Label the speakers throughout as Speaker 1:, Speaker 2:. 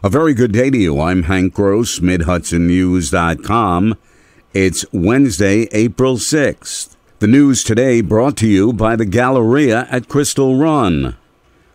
Speaker 1: A very good day to you. I'm Hank Gross, MidHudsonNews.com. It's Wednesday, April 6th. The news today brought to you by the Galleria at Crystal Run.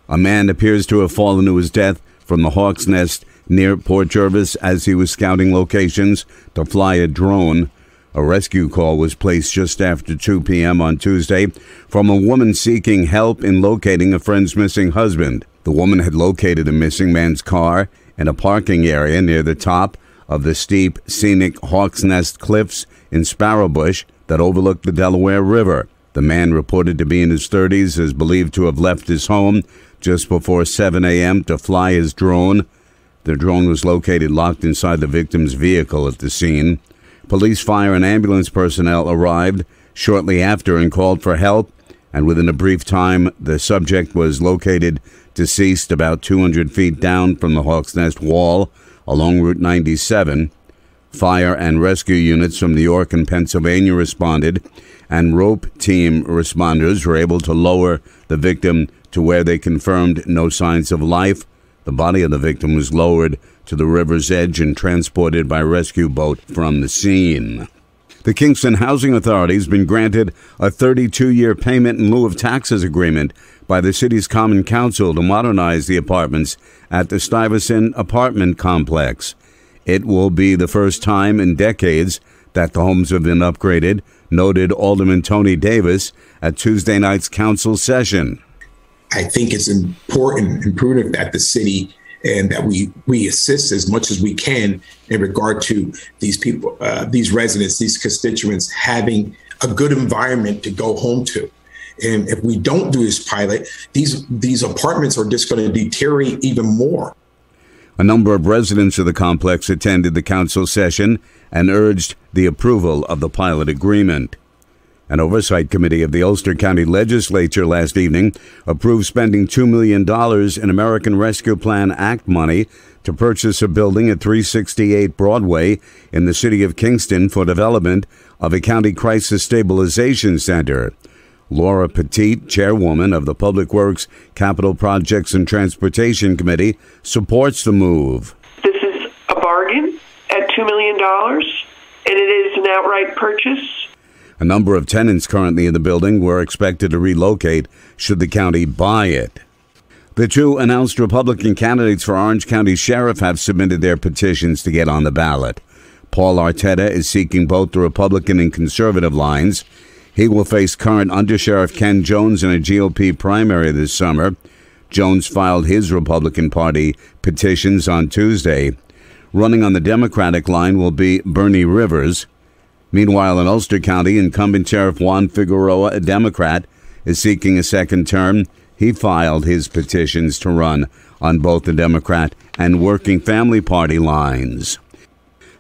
Speaker 1: A man appears to have fallen to his death from the Hawk's Nest near Port Jervis as he was scouting locations to fly a drone. A rescue call was placed just after 2 p.m. on Tuesday from a woman seeking help in locating a friend's missing husband. The woman had located the missing man's car in a parking area near the top of the steep, scenic Hawk's Nest cliffs in Sparrowbush that overlook the Delaware River. The man, reported to be in his 30s, is believed to have left his home just before 7 a.m. to fly his drone. The drone was located locked inside the victim's vehicle at the scene. Police, fire, and ambulance personnel arrived shortly after and called for help, and within a brief time, the subject was located deceased about 200 feet down from the Hawk's Nest wall along Route 97. Fire and rescue units from New York and Pennsylvania responded, and rope team responders were able to lower the victim to where they confirmed no signs of life. The body of the victim was lowered to the river's edge and transported by rescue boat from the scene. The Kingston Housing Authority has been granted a 32-year payment in lieu of taxes agreement by the city's Common Council to modernize the apartments at the Stuyvesant apartment complex. It will be the first time in decades that the homes have been upgraded, noted Alderman Tony Davis at Tuesday night's council session.
Speaker 2: I think it's important and prudent that the city and that we assist as much as we can in regard to these people, these residents, these constituents having a good environment to go home to. And if we don't do this pilot, these apartments are just going to deteriorate even more.
Speaker 1: A number of residents of the complex attended the council session and urged the approval of the pilot agreement. An oversight committee of the Ulster County Legislature last evening approved spending $2 million in American Rescue Plan Act money to purchase a building at 368 Broadway in the city of Kingston for development of a county crisis stabilization center. Laura Petit, chairwoman of the Public Works, Capital Projects and Transportation Committee, supports the move.
Speaker 3: This is a bargain at $2 million, and it is an outright purchase.
Speaker 1: A number of tenants currently in the building were expected to relocate should the county buy it. The two announced Republican candidates for Orange County Sheriff have submitted their petitions to get on the ballot. Paul Arteta is seeking both the Republican and conservative lines. He will face current Undersheriff Ken Jones in a GOP primary this summer. Jones filed his Republican Party petitions on Tuesday. Running on the Democratic line will be Bernie Rivers. Meanwhile, in Ulster County, incumbent Sheriff Juan Figueroa, a Democrat, is seeking a second term. He filed his petitions to run on both the Democrat and Working Family Party lines.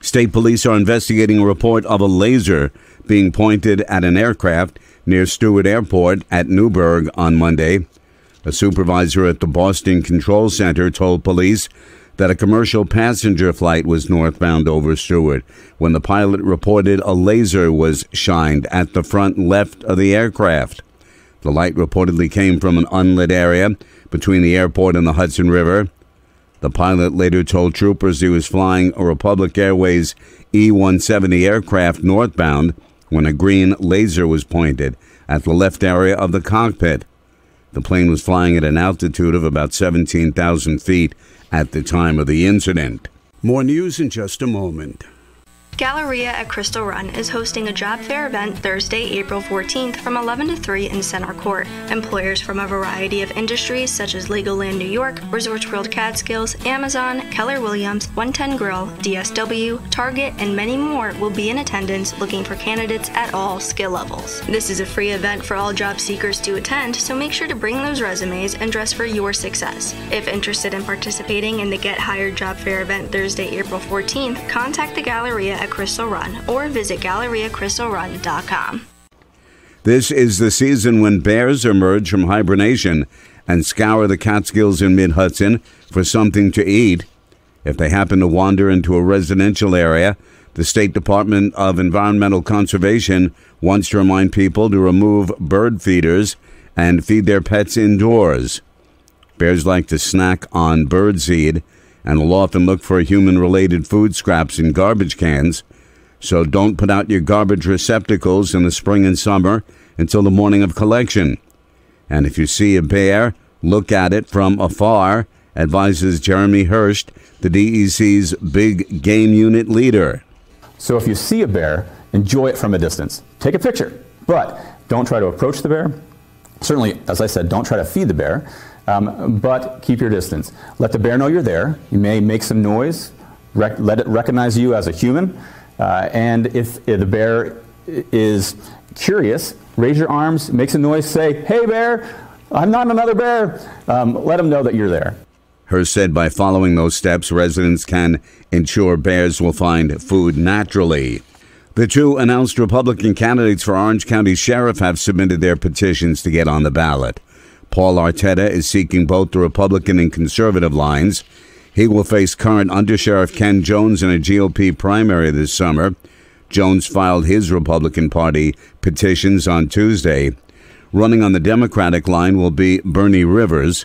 Speaker 1: State police are investigating a report of a laser being pointed at an aircraft near Stewart Airport at Newburgh on Monday. A supervisor at the Boston Control Center told police that a commercial passenger flight was northbound over Stewart when the pilot reported a laser was shined at the front left of the aircraft. The light reportedly came from an unlit area between the airport and the Hudson River. The pilot later told troopers he was flying a Republic Airways E-170 aircraft northbound when a green laser was pointed at the left area of the cockpit. The plane was flying at an altitude of about 17,000 feet at the time of the incident. More news in just a moment.
Speaker 4: Galleria at Crystal Run is hosting a job fair event Thursday, April 14th from 11 to 3 in Center Court. Employers from a variety of industries such as Legoland New York, Resorts World Catskills, Amazon, Keller Williams, 110 Grill, DSW, Target, and many more will be in attendance looking for candidates at all skill levels. This is a free event for all job seekers to attend, so make sure to bring those resumes and dress for your success. If interested in participating in the Get Hired Job Fair event Thursday, April 14th, contact the Galleria at Crystal Run or visit GalleriaCrystalRun.com.
Speaker 1: This is the season when bears emerge from hibernation and scour the Catskills in Mid-Hudson for something to eat. If they happen to wander into a residential area, the State Department of Environmental Conservation wants to remind people to remove bird feeders and feed their pets indoors. Bears like to snack on birdseed, and will often look for human-related food scraps in garbage cans. So don't put out your garbage receptacles in the spring and summer until the morning of collection. And if you see a bear, look at it from afar, advises Jeremy Hurst, the DEC's big game unit leader.
Speaker 5: So if you see a bear, enjoy it from a distance. Take a picture, but don't try to approach the bear. Certainly, as I said, don't try to feed the bear, but keep your distance. Let the bear know you're there. You may make some noise, let it recognize you as a human, and if the bear is curious, raise your arms, make some noise, say, "Hey bear, I'm not another bear." Let them know that you're there.
Speaker 1: Hurst said by following those steps, residents can ensure bears will find food naturally. The two announced Republican candidates for Orange County Sheriff have submitted their petitions to get on the ballot. Paul Arteta is seeking both the Republican and conservative lines. He will face current Undersheriff Ken Jones in a GOP primary this summer. Jones filed his Republican Party petitions on Tuesday. Running on the Democratic line will be Bernie Rivers.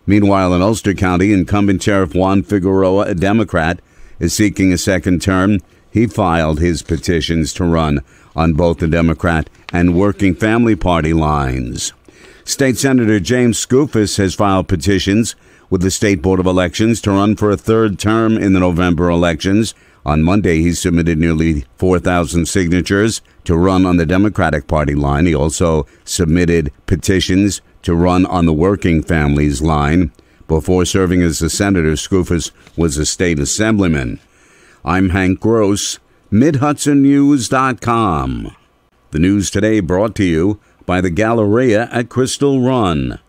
Speaker 1: Meanwhile, in Ulster County, incumbent Sheriff Juan Figueroa, a Democrat, is seeking a second term. He filed his petitions to run on both the Democrat and Working Family Party lines. State Senator James Skoufis has filed petitions with the State Board of Elections to run for a third term in the November elections. On Monday, he submitted nearly 4,000 signatures to run on the Democratic Party line. He also submitted petitions to run on the Working Families line. Before serving as a senator, Skoufis was a state assemblyman. I'm Hank Gross, MidHudsonNews.com. The news today brought to you by the Galleria at Crystal Run.